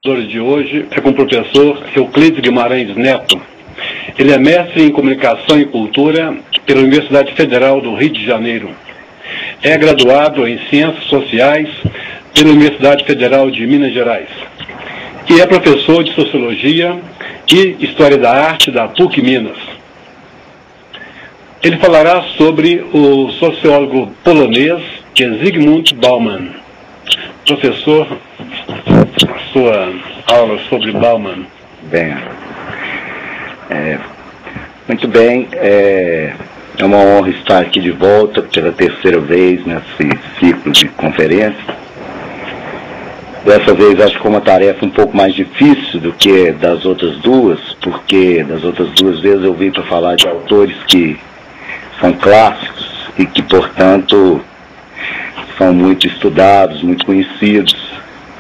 De hoje é com o professor Euclides Guimarães Neto. Ele é mestre em Comunicação e Cultura pela Universidade Federal do Rio de Janeiro. É graduado em Ciências Sociais pela Universidade Federal de Minas Gerais. E é professor de Sociologia e História da Arte da PUC Minas. Ele falará sobre o sociólogo polonês Zygmunt Bauman. Professor, a sua aula sobre Bauman. Bem, muito bem, é uma honra estar aqui de volta pela terceira vez nesse ciclo de conferência. Dessa vez acho que é uma tarefa um pouco mais difícil do que das outras duas, porque das outras duas vezes eu vim para falar de autores que são clássicos e que, portanto, são muito estudados, muito conhecidos.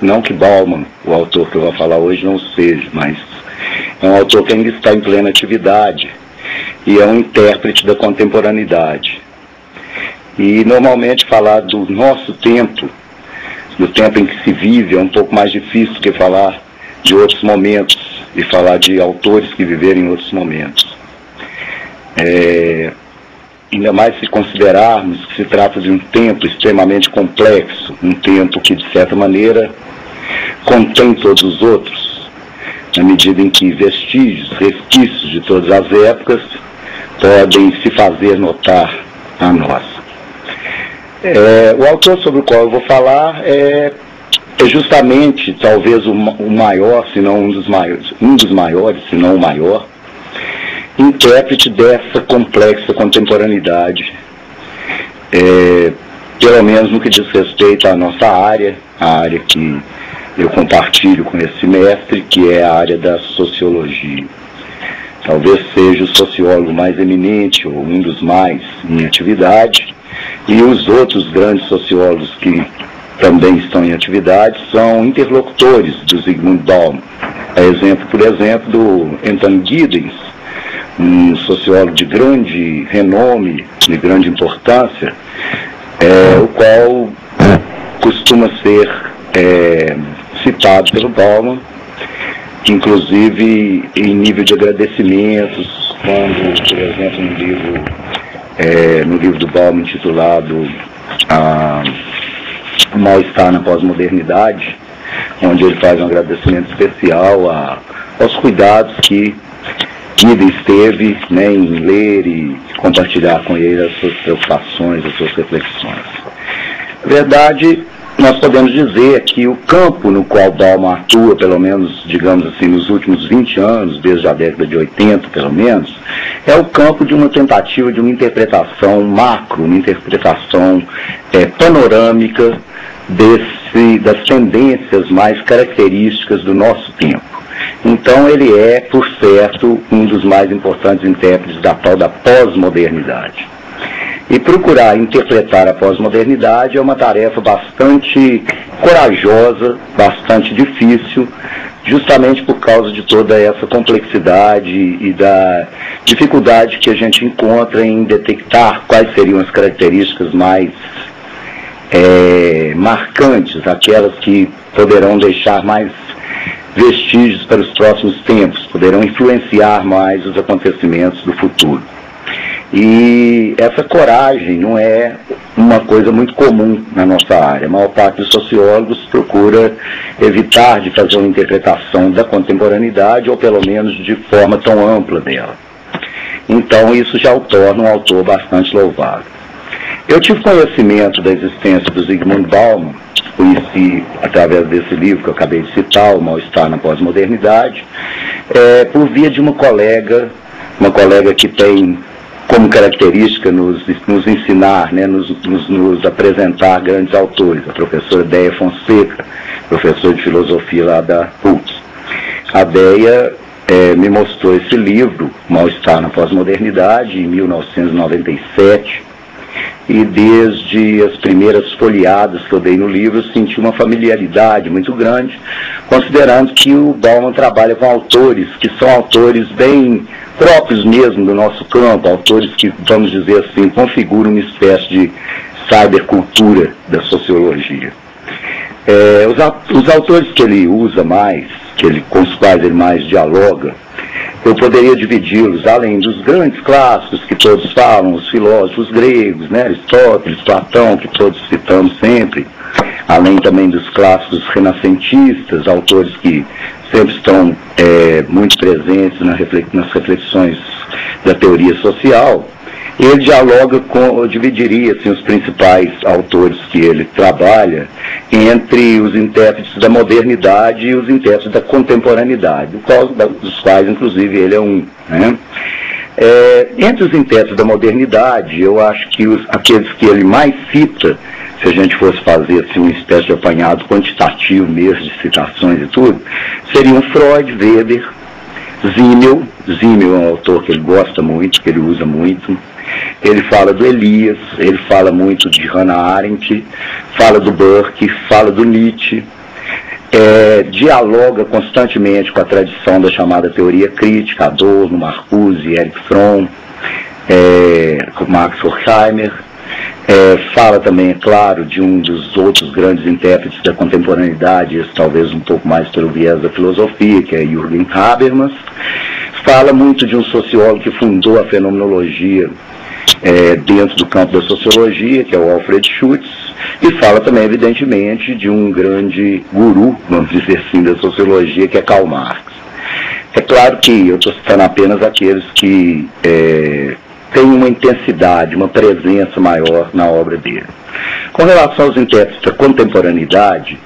Não que Bauman, o autor que eu vou falar hoje, não seja, mas é um autor que ainda está em plena atividade e é um intérprete da contemporaneidade. E normalmente falar do nosso tempo, do tempo em que se vive, é um pouco mais difícil do que falar de outros momentos e falar de autores que viveram em outros momentos. Ainda mais se considerarmos que se trata de um tempo extremamente complexo, um tempo que, de certa maneira, contém todos os outros, na medida em que vestígios, resquícios de todas as épocas podem se fazer notar a nós. O autor sobre o qual eu vou falar é justamente, talvez, o maior, se não um dos maiores, se não o maior, intérprete dessa complexa contemporaneidade, pelo menos no que diz respeito à nossa área, a área que eu compartilho com esse mestre, que é a área da sociologia. Talvez seja o sociólogo mais eminente, ou um dos mais em atividade, e os outros grandes sociólogos que também estão em atividade são interlocutores do Zygmunt Bauman. Por exemplo, do Anton Giddens, um sociólogo de grande renome, de grande importância, o qual costuma ser citado pelo Bauman, inclusive em nível de agradecimentos, quando, por exemplo, no livro do Bauman intitulado O Mal-Estar na Pós-Modernidade, onde ele faz um agradecimento especial aos cuidados que Giddens teve, em ler e compartilhar com ele as suas preocupações, as suas reflexões. Na verdade, nós podemos dizer que o campo no qual Bauman atua, pelo menos, digamos assim, nos últimos 20 anos, desde a década de 80, pelo menos, é o campo de uma tentativa de uma interpretação macro, uma interpretação panorâmica das tendências mais características do nosso tempo. Então ele é, por certo, um dos mais importantes intérpretes da tal da pós-modernidade. E procurar interpretar a pós-modernidade é uma tarefa bastante corajosa, bastante difícil, justamente por causa de toda essa complexidade e da dificuldade que a gente encontra em detectar quais seriam as características mais marcantes, aquelas que poderão deixar mais vestígios para os próximos tempos, poderão influenciar mais os acontecimentos do futuro. E essa coragem não é uma coisa muito comum na nossa área. A maior parte dos sociólogos procura evitar de fazer uma interpretação da contemporaneidade, ou pelo menos de forma tão ampla dela. Então isso já o torna um autor bastante louvável. Eu tive conhecimento da existência do Zygmunt Bauman, conheci através desse livro que eu acabei de citar, O Mal-Estar na Pós-Modernidade, por via de uma colega que tem como característica nos ensinar, nos apresentar grandes autores, a professora Déia Fonseca, professora de filosofia lá da PUC. A Déia me mostrou esse livro, Mal-Estar na Pós-Modernidade, em 1997, e desde as primeiras folheadas que eu dei no livro, eu senti uma familiaridade muito grande, considerando que o Bauman trabalha com autores que são autores bem próprios mesmo do nosso campo, autores que, vamos dizer assim, configuram uma espécie de cybercultura da sociologia. Os autores que ele usa mais, com os quais ele mais dialoga, eu poderia dividi-los, além dos grandes clássicos que todos falam, os filósofos gregos, né, Aristóteles, Platão, que todos citamos sempre, além também dos clássicos renascentistas, autores que sempre estão muito presentes nas reflexões da teoria social. Ele dialoga eu dividiria assim, os principais autores que ele trabalha entre os intérpretes da modernidade e os intérpretes da contemporaneidade, dos quais, inclusive, ele é um. Né? Entre os intérpretes da modernidade, eu acho que aqueles que ele mais cita, se a gente fosse fazer assim, uma espécie de apanhado quantitativo mesmo, de citações e tudo, seriam Freud, Weber, Simmel. Simmel é um autor que ele gosta muito, que ele usa muito. Ele fala do Elias, ele fala muito de Hannah Arendt, fala do Burke, fala do Nietzsche, dialoga constantemente com a tradição da chamada teoria crítica, Adorno, Marcuse, Erich Fromm, Max Horkheimer. Fala também, é claro, de um dos outros grandes intérpretes da contemporaneidade, esse talvez um pouco mais pelo viés da filosofia, que é Jürgen Habermas. Fala muito de um sociólogo que fundou a fenomenologia dentro do campo da sociologia, que é o Alfred Schutz, e fala também, evidentemente, de um grande guru, vamos dizer assim, da sociologia, que é Karl Marx. É claro que eu estou citando apenas aqueles que têm uma intensidade, uma presença maior na obra dele. Com relação aos intérpretes da contemporaneidade,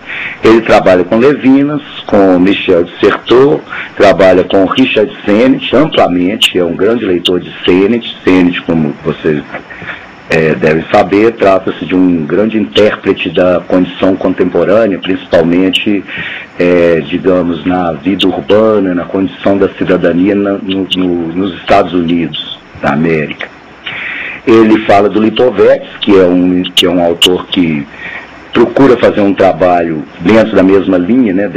ele trabalha com Levinas, com Michel de Certeau, trabalha com Richard Sennett amplamente, é um grande leitor de Sennett. Sennett, como vocês devem saber, trata-se de um grande intérprete da condição contemporânea, principalmente, digamos, na vida urbana, na condição da cidadania nos Estados Unidos da América. Ele fala do Lipovetsky, que é um autor que procura fazer um trabalho dentro da mesma linha, né,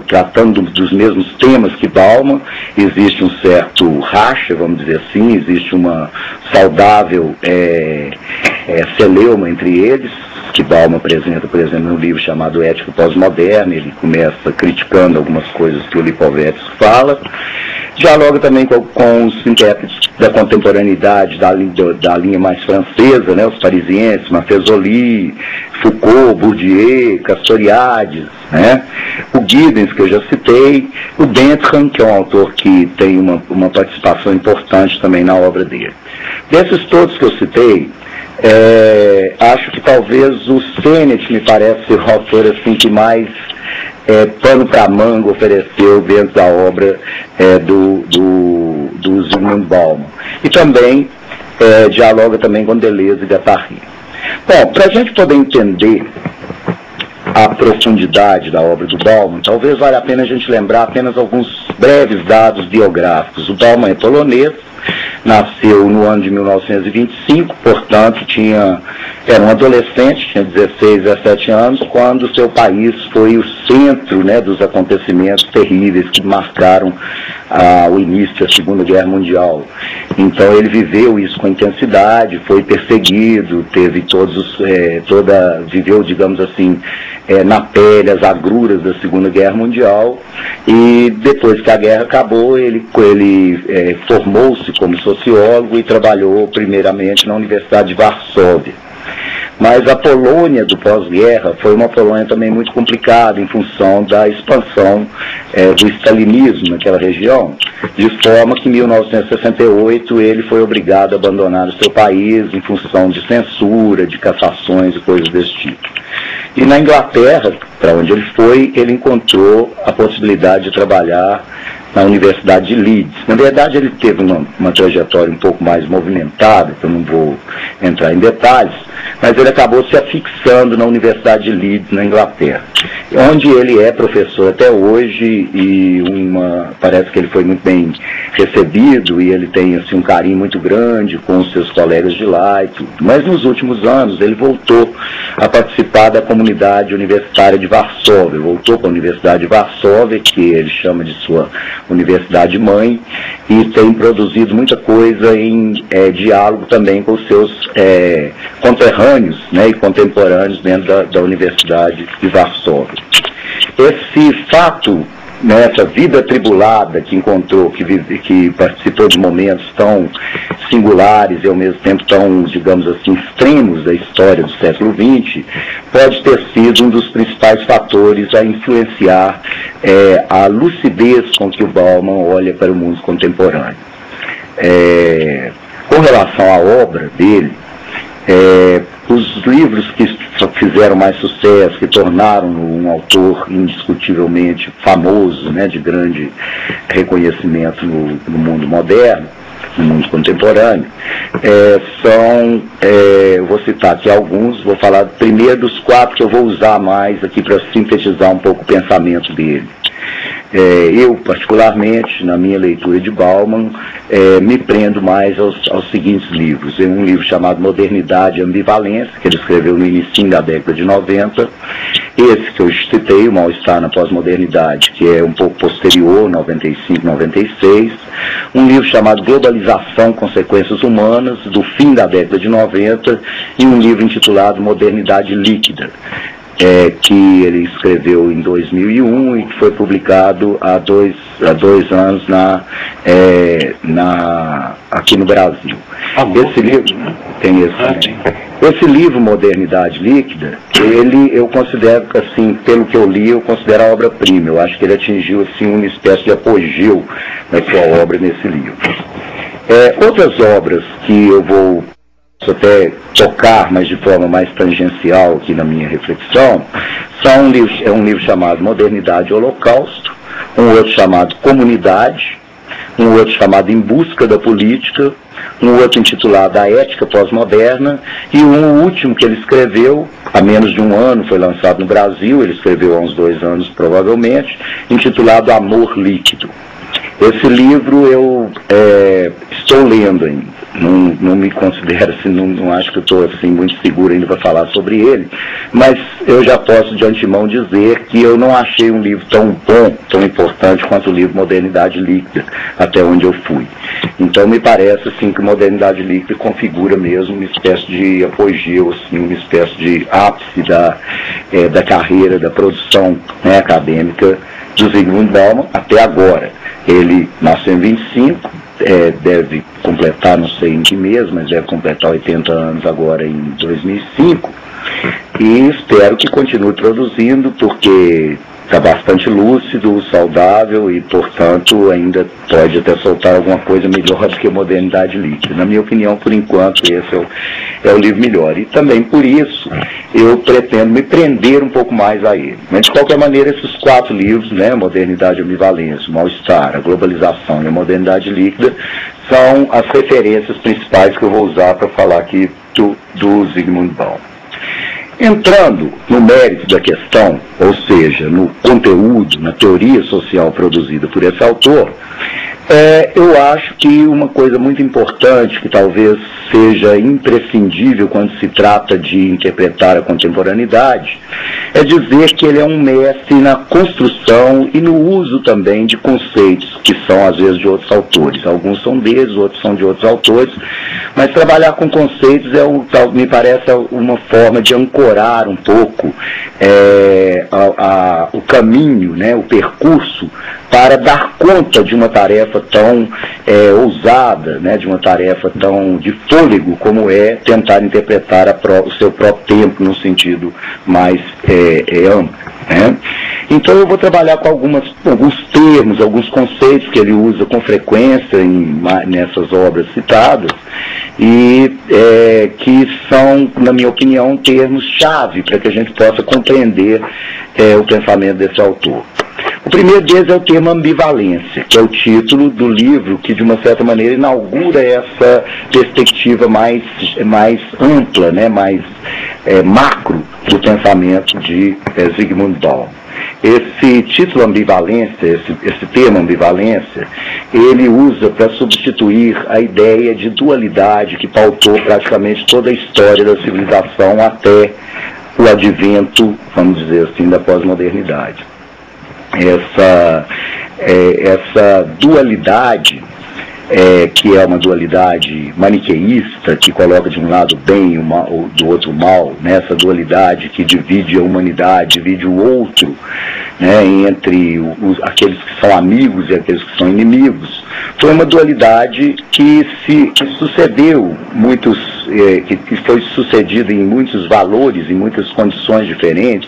tratando dos mesmos temas que Bauman. Existe um certo racha, vamos dizer assim, existe uma saudável celeuma entre eles, que Bauman apresenta, por exemplo, no livro chamado Ética Pós-Moderna. Ele começa criticando algumas coisas que o Lipovetsky fala. Dialoga também com os intérpretes da contemporaneidade, da linha mais francesa, né, os parisienses, Maffesoli, Foucault, Bourdieu, Castoriadis, né, o Giddens, que eu já citei, o Bentham, que é um autor que tem uma participação importante também na obra dele. Desses todos que eu citei, acho que talvez o Sennett me parece ser o autor assim, que mais pano para manga ofereceu dentro da obra do Zygmunt Bauman. E também dialoga também com Deleuze e Guattari. Bom, para a gente poder entender a profundidade da obra do Bauman, talvez valha a pena a gente lembrar apenas alguns breves dados biográficos. O Bauman é polonês, nasceu no ano de 1925, portanto era um adolescente, tinha 16, 17 anos, quando seu país foi o centro, né, dos acontecimentos terríveis que marcaram o início da Segunda Guerra Mundial. Então ele viveu isso com intensidade, foi perseguido, teve viveu, digamos assim, na pele as agruras da Segunda Guerra Mundial, e depois que a guerra acabou, ele formou-se como sociólogo e trabalhou primeiramente na Universidade de Varsóvia. Mas a Polônia do pós-guerra foi uma Polônia também muito complicada em função da expansão do stalinismo naquela região, de forma que em 1968 ele foi obrigado a abandonar o seu país em função de censura, de cassações e coisas desse tipo. E na Inglaterra, para onde ele foi, ele encontrou a possibilidade de trabalhar na Universidade de Leeds. Na verdade, ele teve uma trajetória um pouco mais movimentada, que eu não vou entrar em detalhes, mas ele acabou se afixando na Universidade de Leeds, na Inglaterra, onde ele é professor até hoje, e parece que ele foi muito bem recebido, e ele tem assim, um carinho muito grande com os seus colegas de lá e tudo. Mas nos últimos anos ele voltou a participar da comunidade universitária de Varsóvia, voltou para a Universidade de Varsóvia, que ele chama de sua universidade mãe, e tem produzido muita coisa em diálogo também com os seus conterrâneos, né, e contemporâneos dentro da Universidade de Varsóvia. Esse fato, né, essa vida atribulada que encontrou, que participou de momentos tão singulares e ao mesmo tempo tão, digamos assim, extremos da história do século XX, pode ter sido um dos principais fatores a influenciar a lucidez com que o Bauman olha para o mundo contemporâneo. Com relação à obra dele, os livros que fizeram mais sucesso, que tornaram-no um autor indiscutivelmente famoso, né, de grande reconhecimento no mundo moderno, no mundo contemporâneo, eu vou citar aqui alguns, vou falar primeiro dos 4 que eu vou usar mais aqui para sintetizar um pouco o pensamento dele. Eu, particularmente, na minha leitura de Bauman, me prendo mais aos seguintes livros. Um livro chamado Modernidade e Ambivalência, que ele escreveu no início da década de 90. Esse que eu citei, O Mal-Estar na Pós-Modernidade, que é um pouco posterior, 95, 96. Um livro chamado Globalização, Consequências Humanas, do fim da década de 90. E um livro intitulado Modernidade Líquida, que ele escreveu em 2001 e que foi publicado há dois anos aqui no Brasil. Esse livro tem esse também. Esse livro, Modernidade Líquida, eu considero, assim, pelo que eu li, eu considero a obra-prima. Eu acho que ele atingiu, assim, uma espécie de apogeu na sua obra nesse livro. Outras obras que eu vou até tocar, mas de forma mais tangencial aqui na minha reflexão, é um livro chamado Modernidade e Holocausto, um outro chamado Comunidade, um outro chamado Em Busca da Política, um outro intitulado A Ética Pós-Moderna, e um último que ele escreveu, há menos de um ano, foi lançado no Brasil, ele escreveu há uns 2 anos provavelmente, intitulado Amor Líquido. Esse livro eu estou lendo ainda. Não me considero assim, não acho que eu estou assim, muito seguro ainda para falar sobre ele, mas eu já posso de antemão dizer que eu não achei um livro tão bom, tão importante quanto o livro Modernidade Líquida, até onde eu fui. Então me parece assim, que Modernidade Líquida configura mesmo uma espécie de apogeu, assim, uma espécie de ápice da carreira, da produção, né, acadêmica do Zygmunt Bauman até agora. Ele nasceu em 25, deve completar, não sei em que mês, mas deve completar 80 anos agora em 2005, e espero que continue produzindo, porque está bastante lúcido, saudável e, portanto, ainda pode até soltar alguma coisa melhor do que Modernidade Líquida. Na minha opinião, por enquanto, esse é o livro melhor. E também, por isso, eu pretendo me prender um pouco mais a ele. Mas, de qualquer maneira, esses 4 livros, né, Modernidade e Ambivalência, O Mal-Estar, A Globalização e a Modernidade Líquida, são as referências principais que eu vou usar para falar aqui do Zygmunt Bauman. Entrando no mérito da questão, ou seja, no conteúdo, na teoria social produzida por esse autor, eu acho que uma coisa muito importante, que talvez seja imprescindível quando se trata de interpretar a contemporaneidade, é dizer que ele é um mestre na construção e no uso também de conceitos que são, às vezes, de outros autores. Alguns são deles, outros são de outros autores, mas trabalhar com conceitos me parece uma forma de ancorar um pouco o caminho, né, o percurso, para dar conta de uma tarefa tão ousada, né, de uma tarefa tão de fôlego como é tentar interpretar o seu próprio tempo num sentido mais amplo. Né? Então eu vou trabalhar com alguns termos, alguns conceitos que ele usa com frequência nessas obras citadas, e que são, na minha opinião, termos-chave para que a gente possa compreender o pensamento desse autor. O primeiro deles é o termo ambivalência, que é o título do livro que, de uma certa maneira, inaugura essa perspectiva mais ampla, né, mais macro do pensamento de Zygmunt Bauman. Esse título ambivalência, esse termo ambivalência, ele usa para substituir a ideia de dualidade que pautou praticamente toda a história da civilização até o advento, vamos dizer assim, da pós-modernidade. essa dualidade, que é uma dualidade maniqueísta, que coloca de um lado o bem e do outro o mal, né? Essa dualidade que divide a humanidade, divide o outro, né? Entre aqueles que são amigos e aqueles que são inimigos. Foi uma dualidade que sucedeu que foi sucedida em muitos valores, em muitas condições diferentes,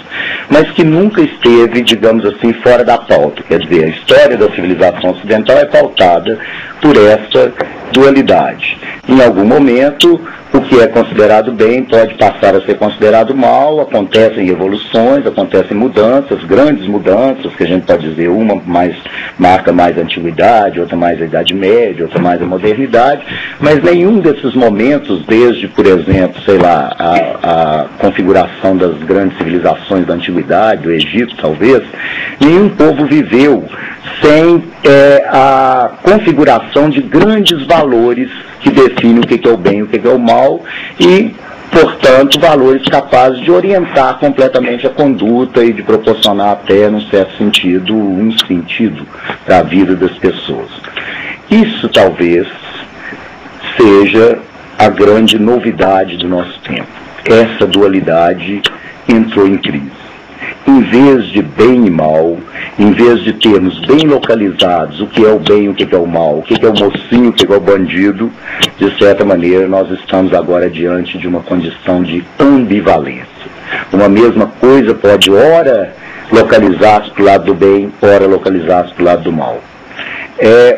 mas que nunca esteve, digamos assim, fora da pauta. Quer dizer, a história da civilização ocidental é pautada por essa dualidade. Em algum momento, o que é considerado bem pode passar a ser considerado mal, acontecem revoluções, acontecem mudanças, grandes mudanças, que a gente pode dizer, uma marca mais a antiguidade, outra mais a Idade Média, outra mais a modernidade, mas nenhum desses momentos, desde, por exemplo, sei lá, a configuração das grandes civilizações da antiguidade, do Egito talvez, nenhum povo viveu sem a configuração de grandes valores que definem o que é o bem e o que é o mal e, portanto, valores capazes de orientar completamente a conduta e de proporcionar até, num certo sentido, um sentido para a vida das pessoas. Isso talvez seja a grande novidade do nosso tempo. Essa dualidade entrou em crise. Em vez de bem e mal, em vez de termos bem localizados o que é o bem e o que é o mal, o que é o mocinho, o que é o bandido, de certa maneira nós estamos agora diante de uma condição de ambivalência. Uma mesma coisa pode ora localizar-se para o lado do bem, ora localizar-se para o lado do mal.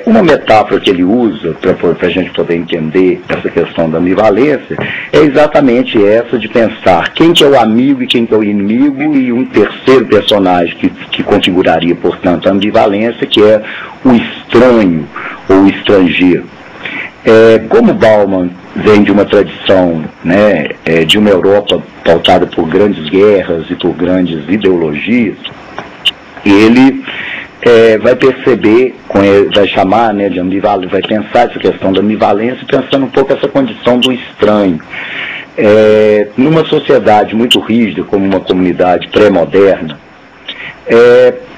Uma metáfora que ele usa para a gente poder entender essa questão da ambivalência é exatamente essa de pensar quem que é o amigo e quem que é o inimigo, e um terceiro personagem que configuraria, portanto, a ambivalência, que é o estranho ou o estrangeiro. Como Bauman vem de uma tradição, né, de uma Europa pautada por grandes guerras e por grandes ideologias, ele vai perceber, vai chamar, né, de ambivalência, vai pensar essa questão da ambivalência pensando um pouco essa condição do estranho. Numa sociedade muito rígida, como uma comunidade pré-moderna,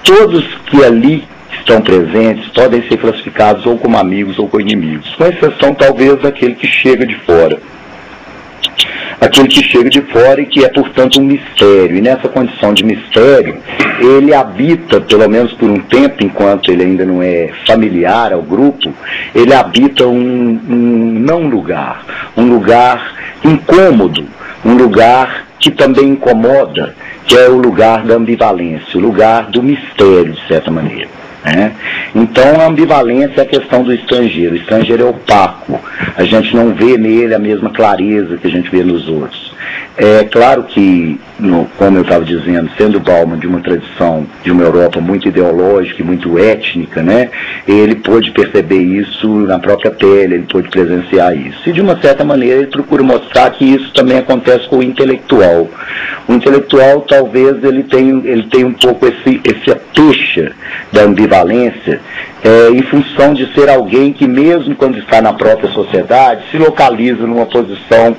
todos que ali estão presentes podem ser classificados ou como amigos ou como inimigos, com exceção talvez daquele que chega de fora. Aquele que chega de fora e que é, portanto, um mistério. E nessa condição de mistério, ele habita, pelo menos por um tempo, enquanto ele ainda não é familiar ao grupo, ele habita um não lugar, um lugar incômodo, um lugar que também incomoda, que é o lugar da ambivalência, o lugar do mistério, de certa maneira. Então a ambivalência é a questão do estrangeiro. O estrangeiro é opaco, a gente não vê nele a mesma clareza que a gente vê nos outros. É claro que, como eu estava dizendo, sendo Bauman de uma tradição de uma Europa muito ideológica e muito étnica, né, ele pôde perceber isso na própria pele, ele pôde presenciar isso. E de uma certa maneira ele procura mostrar que isso também acontece com o intelectual. O intelectual talvez ele tenha um pouco essa pecha da ambivalência, em função de ser alguém que, mesmo quando está na própria sociedade, se localiza numa posição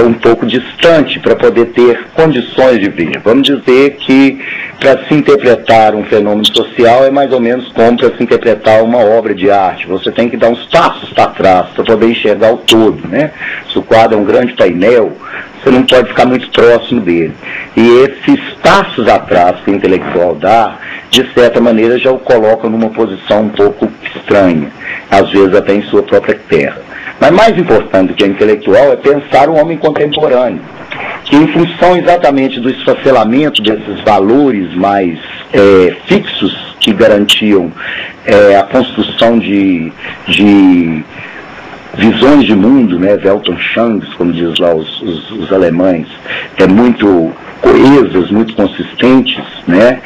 um pouco distante para poder ter condições de ver. Vamos dizer que para se interpretar um fenômeno social é mais ou menos como para se interpretar uma obra de arte. Você tem que dar uns passos para trás para poder enxergar o todo, né? Se o quadro é um grande painel, você não pode ficar muito próximo dele. E esses passos atrás que o intelectual dá, de certa maneira já o coloca numa posição um pouco estranha, às vezes até em sua própria terra. Mas mais importante do que o intelectual é pensar o homem contemporâneo, que em função exatamente do esfacelamento desses valores mais fixos que garantiam a construção de visões de mundo, né, Weltanschauung, como diz lá os alemães, muito coesas, muito consistentes, né?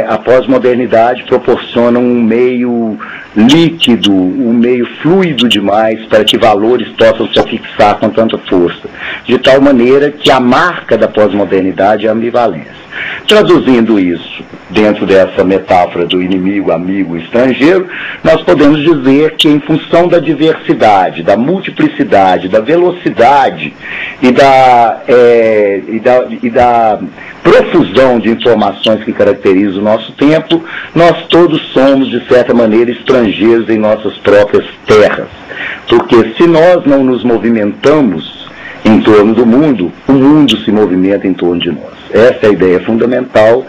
A pós-modernidade proporciona um meio líquido, um meio fluido demais para que valores possam se afixar com tanta força, de tal maneira que a marca da pós-modernidade é a ambivalência. Traduzindo isso dentro dessa metáfora do inimigo, amigo, estrangeiro, nós podemos dizer que em função da diversidade, da multiplicidade, da velocidade e da profusão de informações que caracteriza o nosso tempo, nós todos somos, de certa maneira, estrangeiros em nossas próprias terras. Porque se nós não nos movimentamos em torno do mundo, o mundo se movimenta em torno de nós. Essa é a ideia fundamental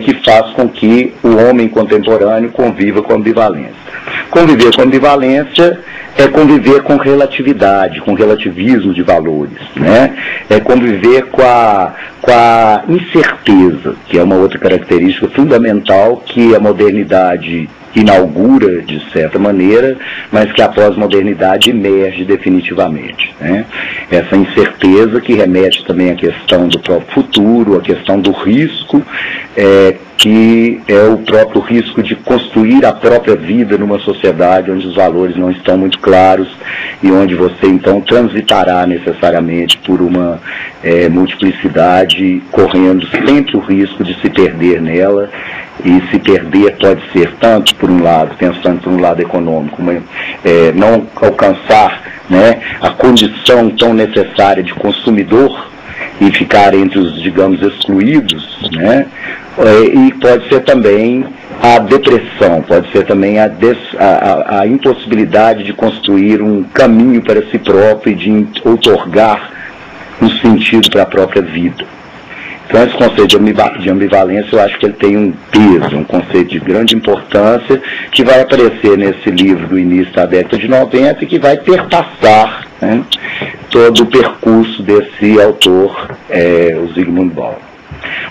que faz com que o homem contemporâneo conviva com ambivalência. Conviver com ambivalência é conviver com relatividade, com relativismo de valores, né? É conviver com a incerteza, que é uma outra característica fundamental que a modernidade inaugura, de certa maneira, mas que a pós-modernidade emerge definitivamente, né? Essa incerteza que remete também à questão do próprio futuro, à questão do risco, que é o próprio risco de construir a própria vida numa sociedade onde os valores não estão muito claros e onde você então transitará necessariamente por uma multiplicidade, correndo sempre o risco de se perder nela. E se perder pode ser tanto, por um lado, pensando por um lado econômico, não alcançar, né, a condição tão necessária de consumidor e ficar entre os, digamos, excluídos, né? E pode ser também a depressão, pode ser também a impossibilidade de construir um caminho para si próprio e de outorgar um sentido para a própria vida. Então, esse conceito de ambivalência, eu acho que ele tem um peso, um conceito de grande importância, que vai aparecer nesse livro do início da década de 90 e que vai perpassar, né, todo o percurso desse autor, o Zygmunt Bauman.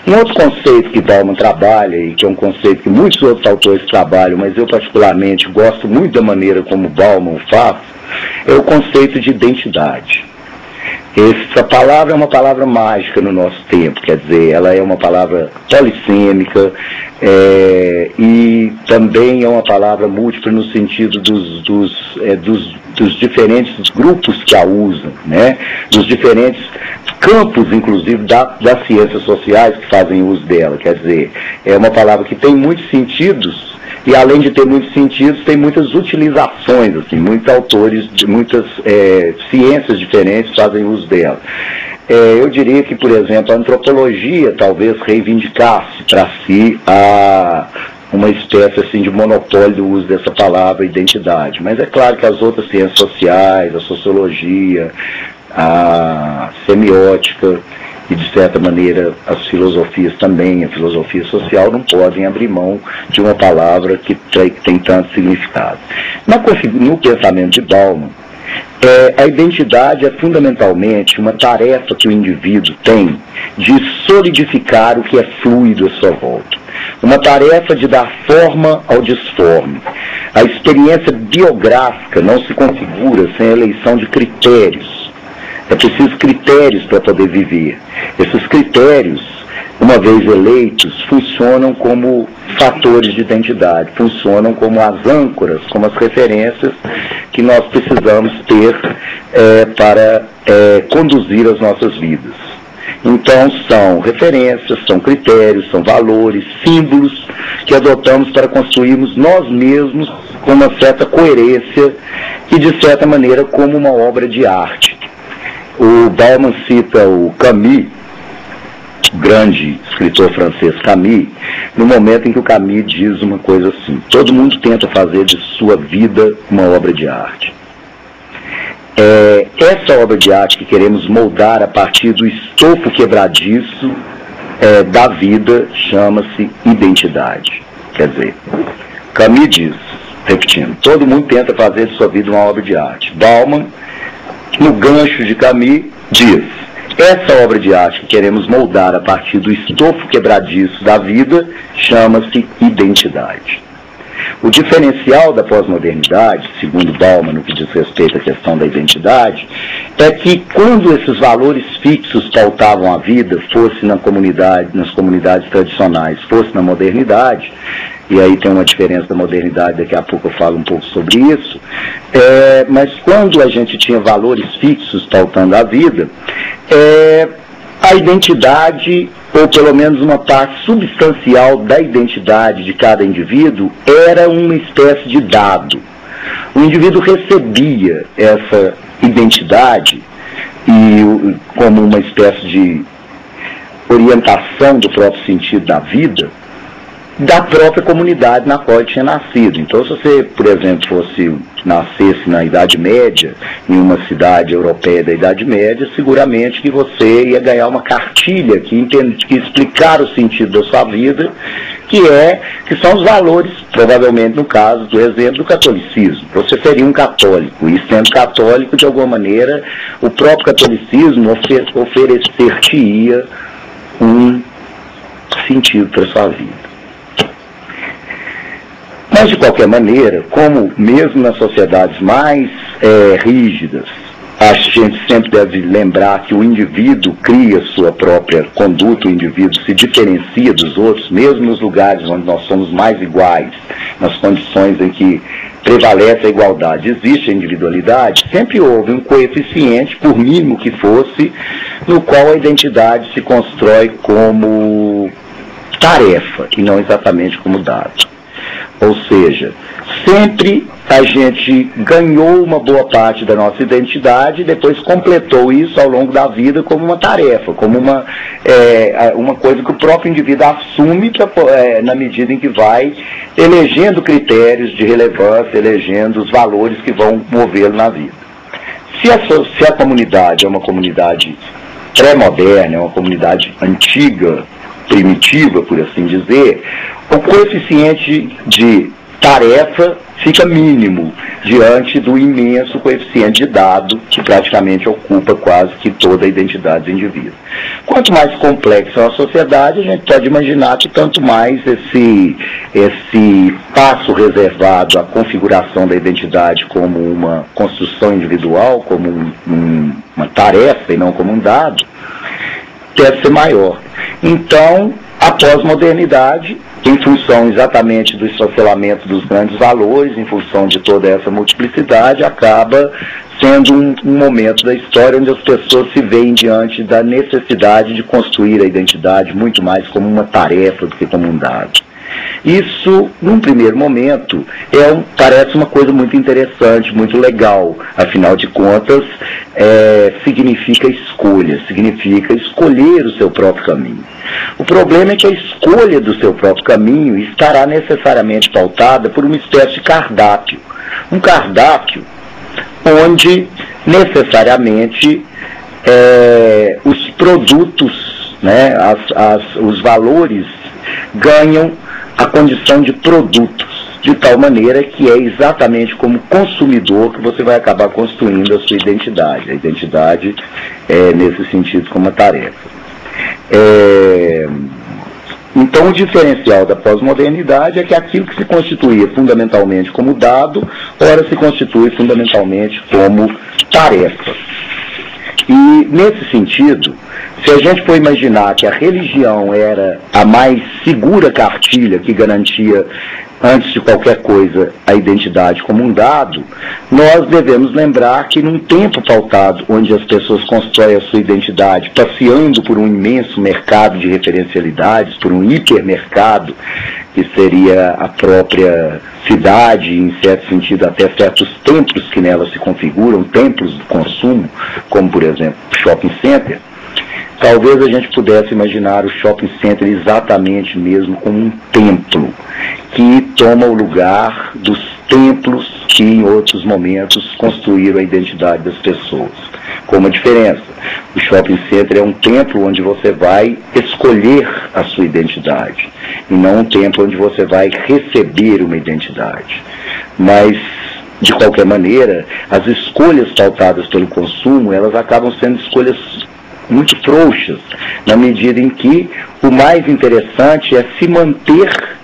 Um outro conceito que Bauman trabalha, e que é um conceito que muitos outros autores trabalham, mas eu particularmente gosto muito da maneira como Bauman faz, é o conceito de identidade. Essa palavra é uma palavra mágica no nosso tempo, quer dizer, ela é uma palavra polissêmica e também é uma palavra múltipla no sentido dos diferentes grupos que a usam, né? Dos diferentes campos, inclusive, das ciências sociais que fazem uso dela. Quer dizer, é uma palavra que tem muitos sentidos. E além de ter muitos sentidos, tem muitas utilizações, assim, muitos autores de muitas ciências diferentes fazem uso dela. Eu diria que, por exemplo, a antropologia talvez reivindicasse para si uma espécie assim, de monopólio do uso dessa palavra identidade. Mas é claro que as outras ciências sociais, a sociologia, a semiótica, e, de certa maneira, as filosofias também, a filosofia social, não podem abrir mão de uma palavra que tem tanto significado. No pensamento de Bauman, a identidade é fundamentalmente uma tarefa que o indivíduo tem de solidificar o que é fluido à sua volta. Uma tarefa de dar forma ao disforme. A experiência biográfica não se configura sem a eleição de critérios. É preciso critérios para poder viver. Esses critérios, uma vez eleitos, funcionam como fatores de identidade, funcionam como as âncoras, como as referências que nós precisamos ter para conduzir as nossas vidas. Então, são referências, são critérios, são valores, símbolos que adotamos para construirmos nós mesmos com uma certa coerência e, de certa maneira, como uma obra de arte. O Bauman cita o Camus, o grande escritor francês Camus, no momento em que o Camus diz uma coisa assim: todo mundo tenta fazer de sua vida uma obra de arte. Essa obra de arte que queremos moldar a partir do estofo quebradiço da vida chama-se identidade. Quer dizer, Camus diz, repetindo, todo mundo tenta fazer de sua vida uma obra de arte. Bauman, no gancho de Camus, diz: essa obra de arte que queremos moldar a partir do estofo quebradiço da vida chama-se identidade. O diferencial da pós-modernidade, segundo Bauman, no que diz respeito à questão da identidade, é que quando esses valores fixos pautavam a vida, fosse nas comunidades tradicionais, fosse na modernidade, e aí tem uma diferença da modernidade, daqui a pouco eu falo um pouco sobre isso, mas quando a gente tinha valores fixos pautando a vida, a identidade ou pelo menos uma parte substancial da identidade de cada indivíduo, era uma espécie de dado. O indivíduo recebia essa identidade e como uma espécie de orientação do próprio sentido da vida, da própria comunidade na qual ele tinha nascido. Então, se você, por exemplo, nascesse na Idade Média, em uma cidade europeia da Idade Média, seguramente que você ia ganhar uma cartilha que explicar o sentido da sua vida, que são os valores, provavelmente no caso do exemplo do catolicismo. Você seria um católico, e sendo católico, de alguma maneira, o próprio catolicismo oferecer-te-ia um sentido para a sua vida. Mas, de qualquer maneira, como mesmo nas sociedades mais rígidas, a gente sempre deve lembrar que o indivíduo cria sua própria conduta, o indivíduo se diferencia dos outros, mesmo nos lugares onde nós somos mais iguais, nas condições em que prevalece a igualdade, existe a individualidade, sempre houve um coeficiente, por mínimo que fosse, no qual a identidade se constrói como tarefa e não exatamente como dado. Ou seja, sempre a gente ganhou uma boa parte da nossa identidade e depois completou isso ao longo da vida como uma tarefa, como uma coisa que o próprio indivíduo assume na medida em que vai elegendo critérios de relevância, elegendo os valores que vão movê-lo na vida. Se a comunidade é uma comunidade pré-moderna, é uma comunidade antiga, primitiva, por assim dizer, o coeficiente de tarefa fica mínimo diante do imenso coeficiente de dado que praticamente ocupa quase que toda a identidade do indivíduo. Quanto mais complexa é a sociedade, a gente pode imaginar que tanto mais esse passo reservado à configuração da identidade como uma construção individual, como uma tarefa e não como um dado, deve ser maior. Então, a pós-modernidade, em função exatamente do esfacelamento dos grandes valores, em função de toda essa multiplicidade, acaba sendo um momento da história onde as pessoas se veem diante da necessidade de construir a identidade muito mais como uma tarefa do que como um dado. Isso, num primeiro momento, parece uma coisa muito interessante, muito legal. Afinal de contas, significa escolha, significa escolher o seu próprio caminho. O problema é que a escolha do seu próprio caminho estará necessariamente pautada por uma espécie de cardápio. Um cardápio onde, necessariamente, os produtos, né, os valores ganham a condição de produtos, de tal maneira que é exatamente como consumidor que você vai acabar construindo a sua identidade. A identidade é, nesse sentido, como uma tarefa. Então, o diferencial da pós-modernidade é que aquilo que se constituía fundamentalmente como dado, ora se constitui fundamentalmente como tarefa. E, nesse sentido, se a gente for imaginar que a religião era a mais segura cartilha que garantia, antes de qualquer coisa, a identidade como um dado, nós devemos lembrar que num tempo pautado, onde as pessoas constroem a sua identidade passeando por um imenso mercado de referencialidades, por um hipermercado, que seria a própria cidade, em certo sentido até certos templos que nela se configuram, templos do consumo, como por exemplo o shopping center, talvez a gente pudesse imaginar o shopping center exatamente mesmo como um templo, que toma o lugar dos templos que em outros momentos construíram a identidade das pessoas. Com uma diferença: o shopping center é um templo onde você vai escolher a sua identidade, e não um templo onde você vai receber uma identidade. Mas, de qualquer maneira, as escolhas pautadas pelo consumo, elas acabam sendo escolhas muito frouxas, na medida em que o mais interessante é se manter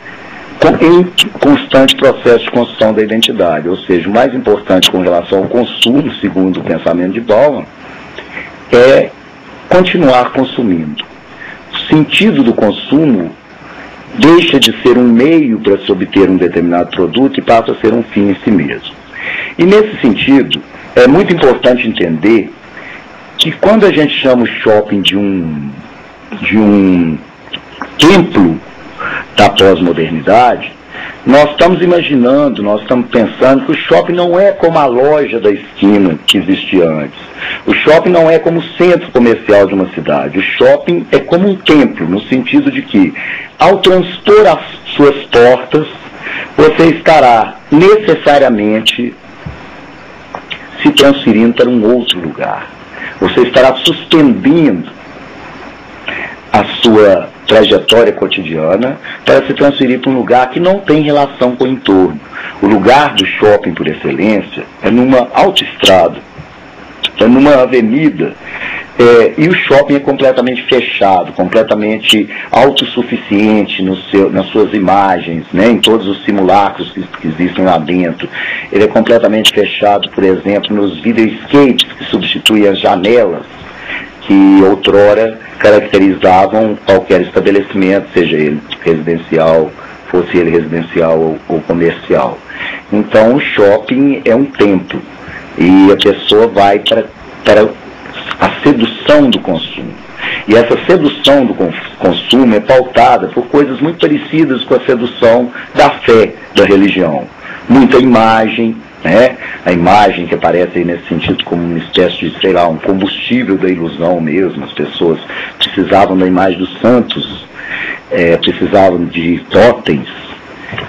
em constante processo de construção da identidade. Ou seja, o mais importante com relação ao consumo, segundo o pensamento de Bauman, é continuar consumindo. O sentido do consumo deixa de ser um meio para se obter um determinado produto e passa a ser um fim em si mesmo. E nesse sentido, é muito importante entender que quando a gente chama o shopping de um de um templo da pós-modernidade, nós estamos imaginando, nós estamos pensando que o shopping não é como a loja da esquina que existia antes. O shopping não é como o centro comercial de uma cidade. O shopping é como um templo, no sentido de que, ao transpor as suas portas, você estará necessariamente se transferindo para um outro lugar. Você estará suspendendo a sua trajetória cotidiana para se transferir para um lugar que não tem relação com o entorno. O lugar do shopping, por excelência, é numa autoestrada, é numa avenida, e o shopping é completamente fechado, completamente autossuficiente nas suas imagens, né, em todos os simulacros que existem lá dentro. Ele é completamente fechado, por exemplo, nos videoscapes que substituem as janelas, que outrora caracterizavam qualquer estabelecimento, seja ele residencial, fosse ele residencial ou comercial. Então o shopping é um templo e a pessoa vai para a sedução do consumo. E essa sedução do consumo é pautada por coisas muito parecidas com a sedução da fé, da religião. Muita imagem, né? A imagem que aparece aí nesse sentido como uma espécie de, sei lá, um combustível da ilusão mesmo. As pessoas precisavam da imagem dos santos, precisavam de totens,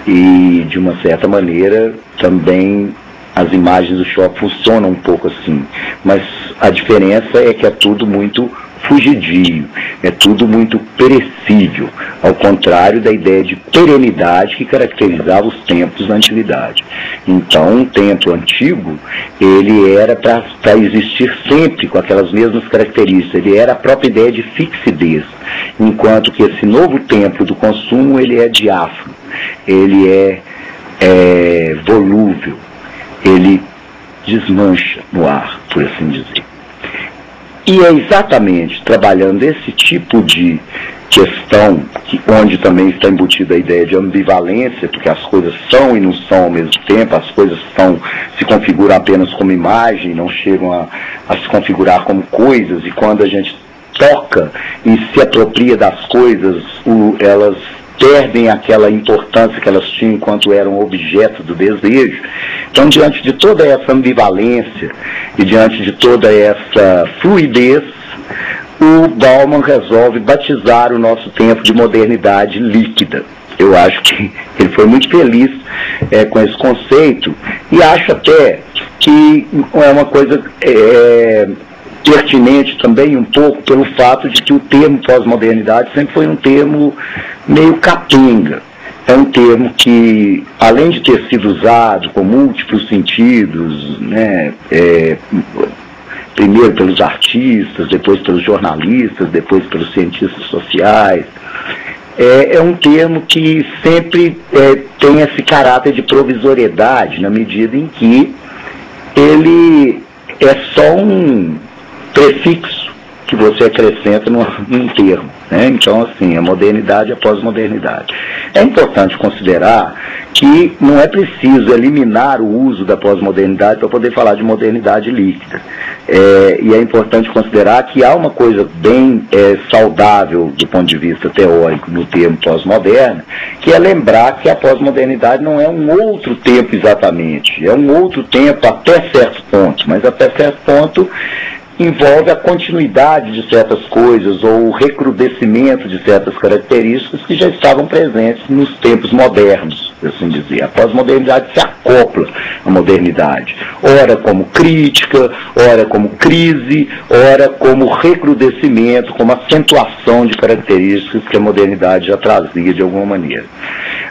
e de uma certa maneira também as imagens do shopping funcionam um pouco assim. Mas a diferença é que é tudo muito fugidio, é tudo muito perecível, ao contrário da ideia de perenidade que caracterizava os templos da antiguidade. Então, um templo antigo, ele era para existir sempre com aquelas mesmas características, ele era a própria ideia de fixidez, enquanto que esse novo templo do consumo, ele é diáfano, ele é volúvel, ele desmancha no ar, por assim dizer. E é exatamente trabalhando esse tipo de questão, onde também está embutida a ideia de ambivalência, porque as coisas são e não são ao mesmo tempo, as coisas se configuram apenas como imagem, não chegam a se configurar como coisas, e quando a gente toca e se apropria das coisas, elas perdem aquela importância que elas tinham enquanto eram objeto do desejo. Então, diante de toda essa ambivalência e diante de toda essa fluidez, o Bauman resolve batizar o nosso tempo de modernidade líquida. Eu acho que ele foi muito feliz com esse conceito, e acho até que é uma coisa pertinente também um pouco pelo fato de que o termo pós-modernidade sempre foi um termo meio capenga. É um termo que, além de ter sido usado com múltiplos sentidos, né, primeiro pelos artistas, depois pelos jornalistas, depois pelos cientistas sociais, é um termo que sempre tem esse caráter de provisoriedade, na medida em que ele é só um prefixo que você acrescenta num termo, né? Então, assim, a modernidade e a pós-modernidade. É importante considerar que não é preciso eliminar o uso da pós-modernidade para poder falar de modernidade líquida. E é importante considerar que há uma coisa bem saudável do ponto de vista teórico no termo pós-moderno, que é lembrar que a pós-modernidade não é um outro tempo exatamente, é um outro tempo até certo ponto, mas até certo ponto envolve a continuidade de certas coisas ou o recrudescimento de certas características que já estavam presentes nos tempos modernos, por assim dizer. A pós-modernidade se acopla à modernidade, ora como crítica, ora como crise, ora como recrudescimento, como acentuação de características que a modernidade já trazia de alguma maneira.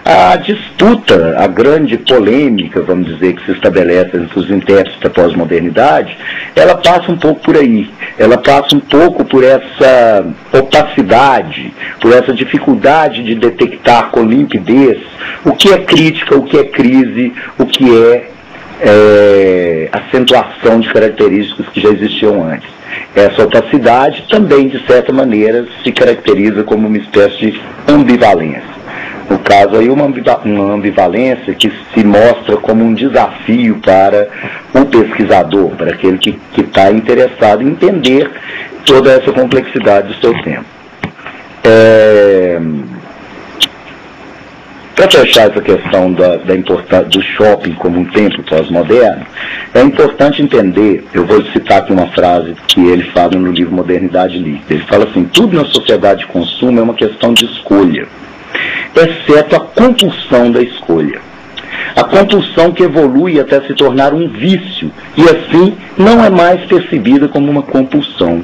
A disputa, a grande polêmica, vamos dizer, que se estabelece entre os intérpretes da pós-modernidade, ela passa um pouco por aí. Ela passa um pouco por essa opacidade, por essa dificuldade de detectar com limpidez o que é crítica, o que é crise, o que é acentuação de características que já existiam antes. Essa opacidade também, de certa maneira, se caracteriza como uma espécie de ambivalência. No caso aí, uma ambivalência que se mostra como um desafio para o pesquisador, para aquele que está interessado em entender toda essa complexidade do seu tempo. Para fechar essa questão da importância do shopping como um templo pós-moderno, é importante entender, eu vou citar aqui uma frase que ele fala no livro Modernidade Líquida. Ele fala assim: tudo na sociedade de consumo é uma questão de escolha, exceto a compulsão da escolha. A compulsão que evolui até se tornar um vício, e assim não é mais percebida como uma compulsão.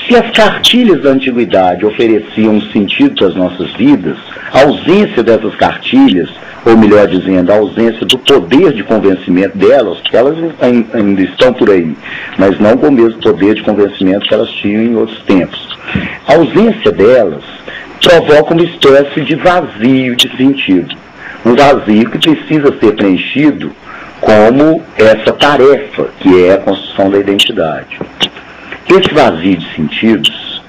Se as cartilhas da antiguidade ofereciam um sentido para as nossas vidas, a ausência dessas cartilhas, ou melhor dizendo, a ausência do poder de convencimento delas, porque elas ainda estão por aí, mas não com o mesmo poder de convencimento que elas tinham em outros tempos. A ausência delas provoca uma espécie de vazio de sentido. Um vazio que precisa ser preenchido como essa tarefa, que é a construção da identidade. Esse vazio de sentidos,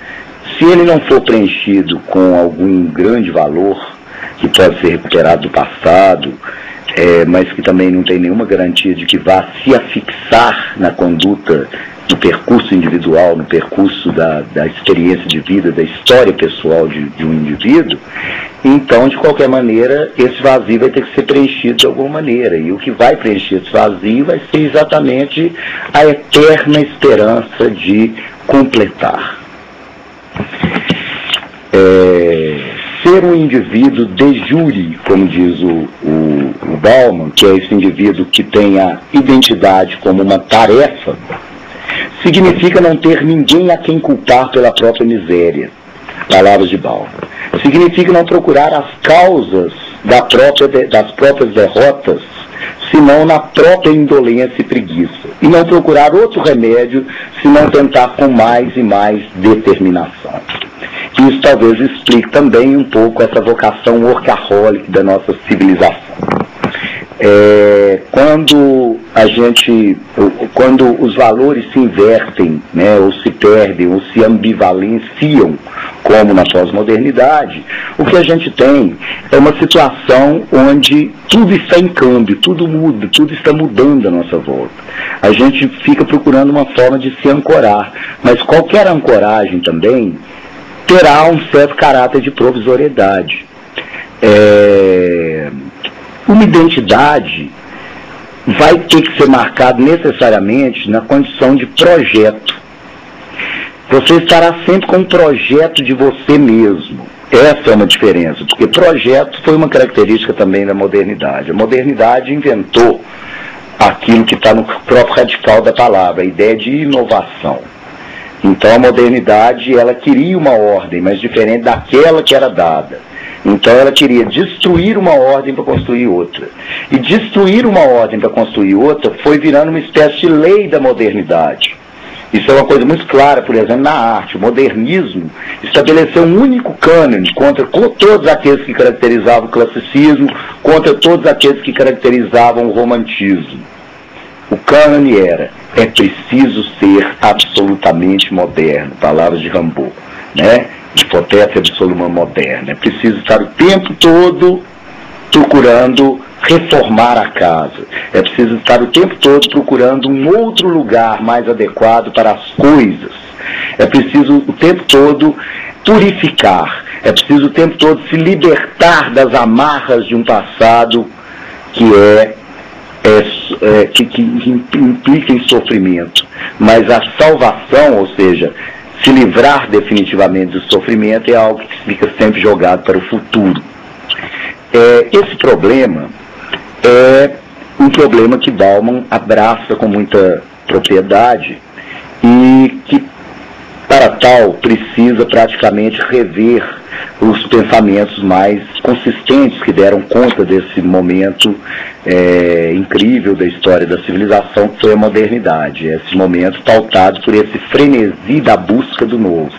se ele não for preenchido com algum grande valor, que pode ser recuperado do passado, mas que também não tem nenhuma garantia de que vá se afixar na conduta do percurso individual, no percurso da experiência de vida, da história pessoal de um indivíduo, então, de qualquer maneira, esse vazio vai ter que ser preenchido de alguma maneira. E o que vai preencher esse vazio vai ser exatamente a eterna esperança de completar. Ser um indivíduo de jure, como diz o Bauman, que é esse indivíduo que tem a identidade como uma tarefa, significa não ter ninguém a quem culpar pela própria miséria. Palavras de Bauman. Significa não procurar as causas das próprias derrotas, senão na própria indolência e preguiça. E não procurar outro remédio, senão tentar com mais e mais determinação. Isso talvez explique também um pouco essa vocação workaholic da nossa civilização. Quando os valores se invertem, né, ou se perdem, ou se ambivalenciam, como na pós-modernidade, o que a gente tem é uma situação onde tudo está em câmbio, tudo muda, tudo está mudando à nossa volta. A gente fica procurando uma forma de se ancorar, mas qualquer ancoragem também terá um certo caráter de provisoriedade. Uma identidade vai ter que ser marcada necessariamente na condição de projeto. Você estará sempre com um projeto de você mesmo. Essa é uma diferença, porque projeto foi uma característica também da modernidade. A modernidade inventou aquilo que está no próprio radical da palavra, a ideia de inovação. Então a modernidade, ela queria uma ordem, mas diferente daquela que era dada. Então ela queria destruir uma ordem para construir outra. E destruir uma ordem para construir outra foi virando uma espécie de lei da modernidade. Isso é uma coisa muito clara, por exemplo, na arte. O modernismo estabeleceu um único cânone contra todos aqueles que caracterizavam o classicismo, contra todos aqueles que caracterizavam o romantismo. O cânone era: é preciso ser absolutamente moderno, palavras de Rimbaud, né? De potência absolutamente moderna. É preciso estar o tempo todo procurando reformar a casa. É preciso estar o tempo todo procurando um outro lugar mais adequado para as coisas. É preciso o tempo todo purificar. É preciso o tempo todo se libertar das amarras de um passado que implica em sofrimento. Mas a salvação, ou seja, se livrar definitivamente do sofrimento, é algo que fica sempre jogado para o futuro. Esse problema é um problema que Bauman abraça com muita propriedade e que, para tal, precisa praticamente rever os pensamentos mais consistentes que deram conta desse momento incrível da história da civilização, que foi a modernidade. Esse momento pautado por esse frenesi da busca do novo.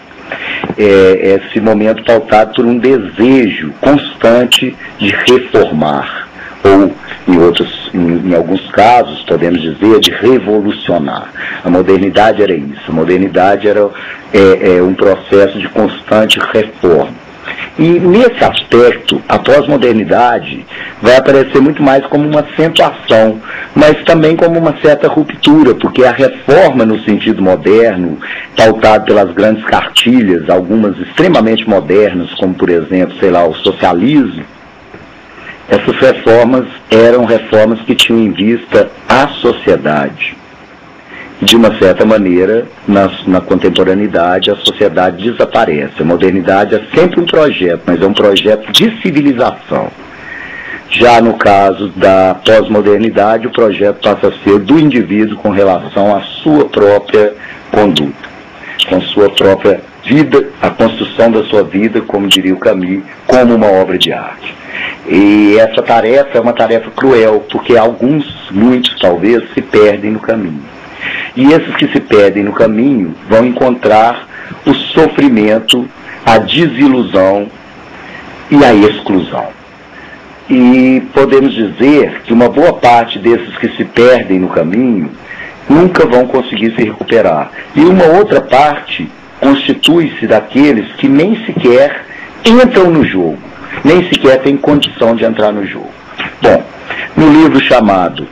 Esse momento pautado por um desejo constante de reformar, ou em alguns casos, podemos dizer, de revolucionar. A modernidade era isso. A modernidade era um processo de constante reforma. E nesse aspecto, a pós-modernidade vai aparecer muito mais como uma acentuação, mas também como uma certa ruptura, porque a reforma no sentido moderno, pautada pelas grandes cartilhas, algumas extremamente modernas, como por exemplo, sei lá, o socialismo, essas reformas eram reformas que tinham em vista a sociedade. De uma certa maneira, na contemporaneidade, a sociedade desaparece. A modernidade é sempre um projeto, mas é um projeto de civilização. Já no caso da pós-modernidade, o projeto passa a ser do indivíduo com relação à sua própria conduta, com sua própria vida, a construção da sua vida, como diria o Camus, como uma obra de arte. E essa tarefa é uma tarefa cruel, porque alguns, muitos talvez, se perdem no caminho. E esses que se perdem no caminho vão encontrar o sofrimento, a desilusão e a exclusão. E podemos dizer que uma boa parte desses que se perdem no caminho nunca vão conseguir se recuperar. E uma outra parte constitui-se daqueles que nem sequer entram no jogo, nem sequer têm condição de entrar no jogo. Bom, no livro chamado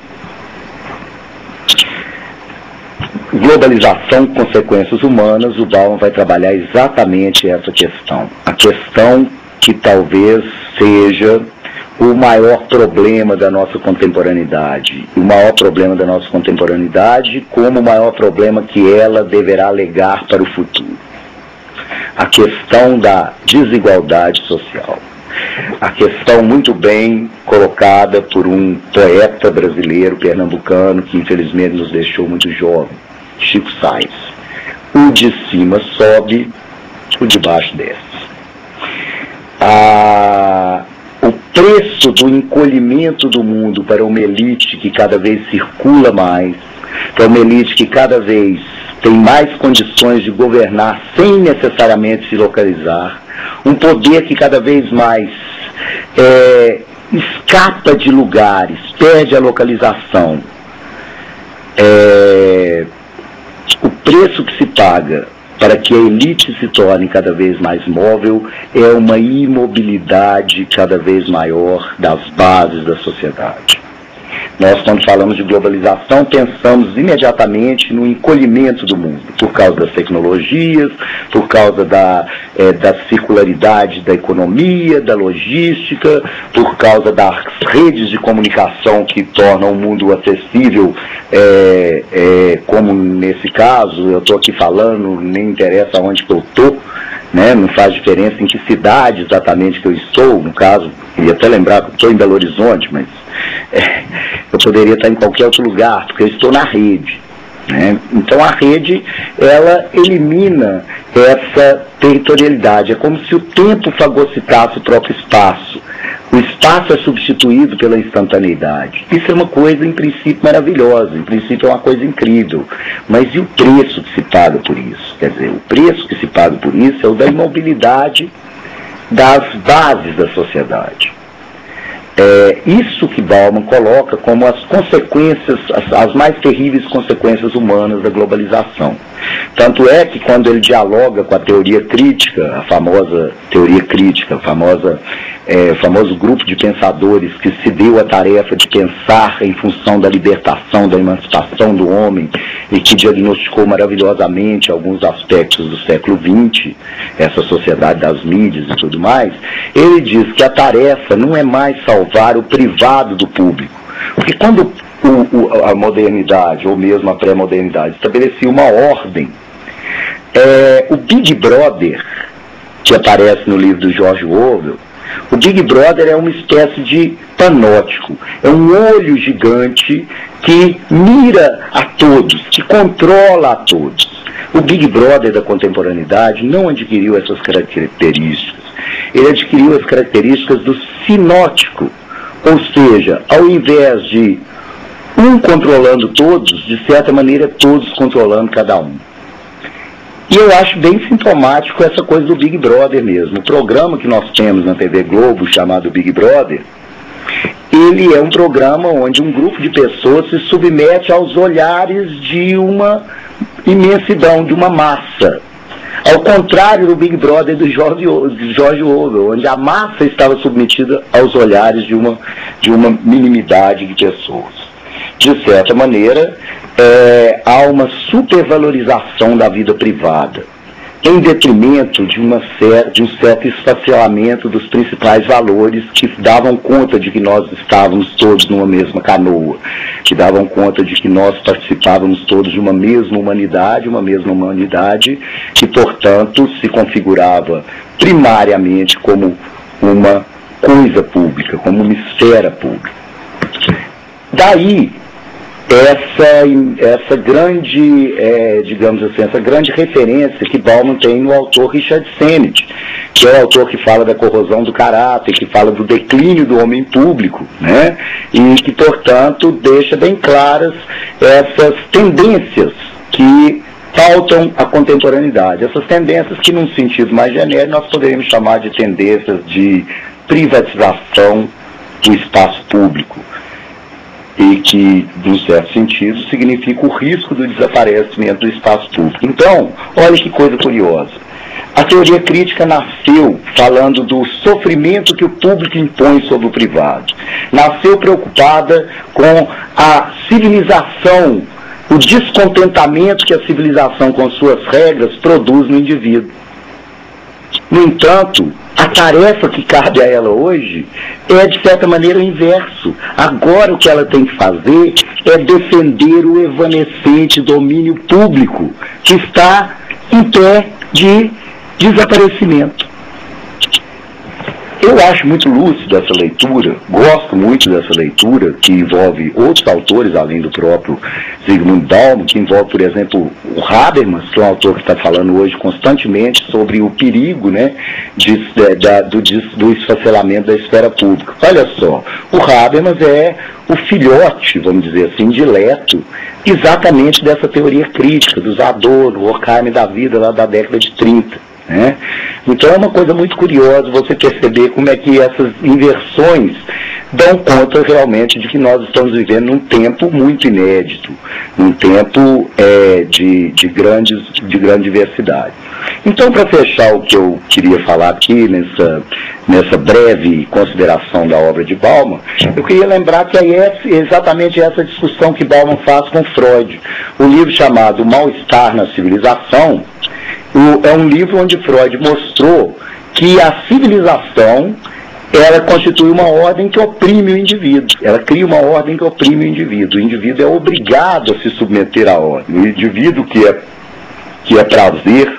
Globalização, Consequências Humanas, o Bauman vai trabalhar exatamente essa questão. A questão que talvez seja o maior problema da nossa contemporaneidade. O maior problema da nossa contemporaneidade como o maior problema que ela deverá legar para o futuro. A questão da desigualdade social. A questão muito bem colocada por um poeta brasileiro, pernambucano, que infelizmente nos deixou muito jovem, Chico Sainz. O de cima sobe, o de baixo desce. O preço do encolhimento do mundo para uma elite que cada vez circula mais, para uma elite que cada vez tem mais condições de governar sem necessariamente se localizar, um poder que cada vez mais escapa de lugares, perde a localização. O preço que se paga para que a elite se torne cada vez mais móvel é uma imobilidade cada vez maior das bases da sociedade. Nós, quando falamos de globalização, pensamos imediatamente no encolhimento do mundo, por causa das tecnologias, por causa da circularidade da economia, da logística, por causa das redes de comunicação que tornam o mundo acessível, como nesse caso, eu estou aqui falando, nem interessa onde que eu estou, né? Não faz diferença em que cidade exatamente que eu estou, no caso, queria até lembrar que eu estou em Belo Horizonte, mas eu poderia estar em qualquer outro lugar, porque eu estou na rede, né? Então a rede, ela elimina essa territorialidade, é como se o tempo fagocitasse o próprio espaço. O espaço é substituído pela instantaneidade. Isso é uma coisa, em princípio, maravilhosa, em princípio é uma coisa incrível. Mas e o preço que se paga por isso? Quer dizer, o preço que se paga por isso é o da imobilidade das bases da sociedade. Isso que Bauman coloca como as consequências, as mais terríveis consequências humanas da globalização. Tanto é que quando ele dialoga com a teoria crítica, a famosa teoria crítica, o famoso grupo de pensadores que se deu a tarefa de pensar em função da libertação, da emancipação do homem, e que diagnosticou maravilhosamente alguns aspectos do século XX, essa sociedade das mídias e tudo mais, ele diz que a tarefa não é mais salvar o privado do público. Porque quando a modernidade, ou mesmo a pré-modernidade, estabelecia uma ordem, o Big Brother, que aparece no livro do George Orwell, o Big Brother é uma espécie de panóptico, é um olho gigante que mira a todos, que controla a todos. O Big Brother da contemporaneidade não adquiriu essas características, ele adquiriu as características do sinótico, ou seja, ao invés de um controlando todos, de certa maneira todos controlando cada um. E eu acho bem sintomático essa coisa do Big Brother mesmo. O programa que nós temos na TV Globo, chamado Big Brother, ele é um programa onde um grupo de pessoas se submete aos olhares de uma imensidão, de uma massa. Ao contrário do Big Brother do George Orwell, onde a massa estava submetida aos olhares de uma minimidade de pessoas. De certa maneira, há uma supervalorização da vida privada, em detrimento de um certo esfacelamento dos principais valores que davam conta de que nós estávamos todos numa mesma canoa, que davam conta de que nós participávamos todos de uma mesma humanidade que, portanto, se configurava primariamente como uma coisa pública, como uma esfera pública. Daí, essa grande, digamos assim, essa grande referência que Bauman tem no autor Richard Sennett, que é o autor que fala da corrosão do caráter, que fala do declínio do homem público, né? E que, portanto, deixa bem claras essas tendências que pautam a contemporaneidade. Essas tendências que, num sentido mais genérico, nós poderíamos chamar de tendências de privatização do espaço público, e que, num certo sentido, significa o risco do desaparecimento do espaço público. Então, olha que coisa curiosa. A teoria crítica nasceu falando do sofrimento que o público impõe sobre o privado. Nasceu preocupada com a civilização, o descontentamento que a civilização com suas regras produz no indivíduo. No entanto, a tarefa que cabe a ela hoje é, de certa maneira, o inverso. Agora o que ela tem que fazer é defender o evanescente domínio público que está em pé de desaparecimento. Eu acho muito lúcido essa leitura, gosto muito dessa leitura, que envolve outros autores, além do próprio Zygmunt Bauman, que envolve, por exemplo, o Habermas, que é um autor que está falando hoje constantemente sobre o perigo, né, do esfacelamento da esfera pública. Olha só, o Habermas é o filhote, vamos dizer assim, dileto, exatamente dessa teoria crítica, dos Adorno, Horkheimer da vida, lá da década de 30. Né? Então é uma coisa muito curiosa você perceber como é que essas inversões dão conta realmente de que nós estamos vivendo num tempo muito inédito, num tempo de grande diversidade. Então, para fechar o que eu queria falar aqui nessa breve consideração da obra de Bauman, eu queria lembrar que é exatamente essa discussão que Bauman faz com Freud. O livro chamado Mal-Estar na Civilização é um livro onde Freud mostrou que a civilização, ela constitui uma ordem que oprime o indivíduo. Ela cria uma ordem que oprime o indivíduo. O indivíduo é obrigado a se submeter à ordem. O indivíduo que é prazer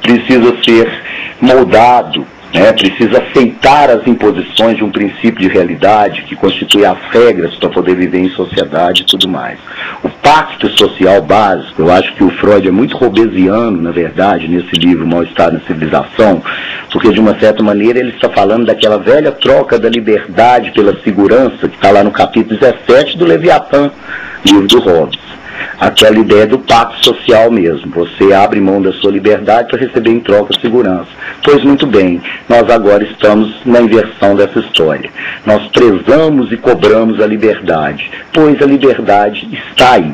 precisa ser moldado, né? Precisa aceitar as imposições de um princípio de realidade que constitui as regras para poder viver em sociedade e tudo mais. O pacto social básico, eu acho que o Freud é muito hobbesiano, na verdade, nesse livro Mal-Estar na Civilização, porque de uma certa maneira ele está falando daquela velha troca da liberdade pela segurança, que está lá no capítulo 17 do Leviatã, livro do Hobbes. Aquela ideia do pacto social mesmo. Você abre mão da sua liberdade para receber em troca segurança. Pois muito bem, nós agora estamos na inversão dessa história. Nós prezamos e cobramos a liberdade, pois a liberdade está aí.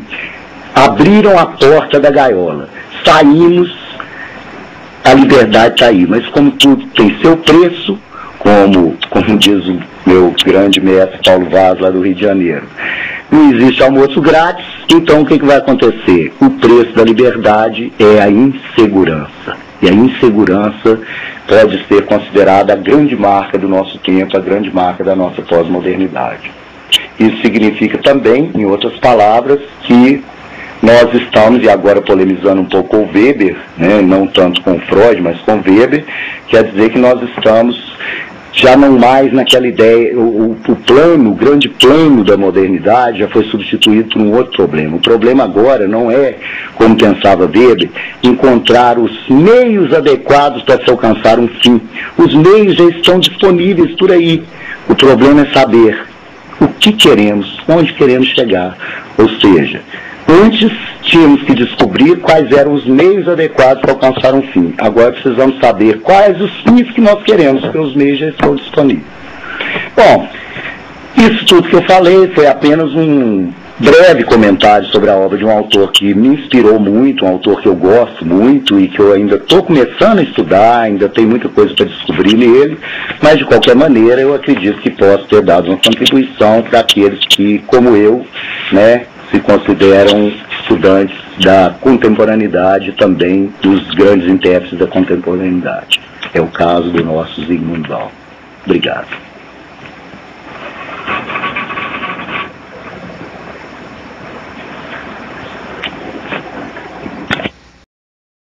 Abriram a porta da gaiola. Saímos, a liberdade está aí. Mas como tudo tem seu preço, como diz o meu grande mestre Paulo Vaz, lá do Rio de Janeiro, não existe almoço grátis, então o que vai acontecer? O preço da liberdade é a insegurança. E a insegurança pode ser considerada a grande marca do nosso tempo, a grande marca da nossa pós-modernidade. Isso significa também, em outras palavras, que nós estamos, e agora polemizando um pouco com o Weber, né, não tanto com Freud, mas com Weber, quer dizer que nós estamos já não mais naquela ideia, o grande plano da modernidade já foi substituído por um outro problema. O problema agora não é, como pensava Weber, encontrar os meios adequados para se alcançar um fim. Os meios já estão disponíveis por aí. O problema é saber o que queremos, onde queremos chegar. Ou seja, antes tínhamos que descobrir quais eram os meios adequados para alcançar um fim. Agora precisamos saber quais os fins que nós queremos, porque os meios já estão disponíveis. Bom, isso tudo que eu falei foi apenas breve comentário sobre a obra de um autor que me inspirou muito, um autor que eu gosto muito e que eu ainda estou começando a estudar, ainda tem muita coisa para descobrir nele, mas de qualquer maneira eu acredito que posso ter dado uma contribuição para aqueles que, como eu, né, se consideram estudantes da contemporaneidade, também dos grandes intérpretes da contemporaneidade. É o caso do nosso Zygmunt Bauman. Obrigado.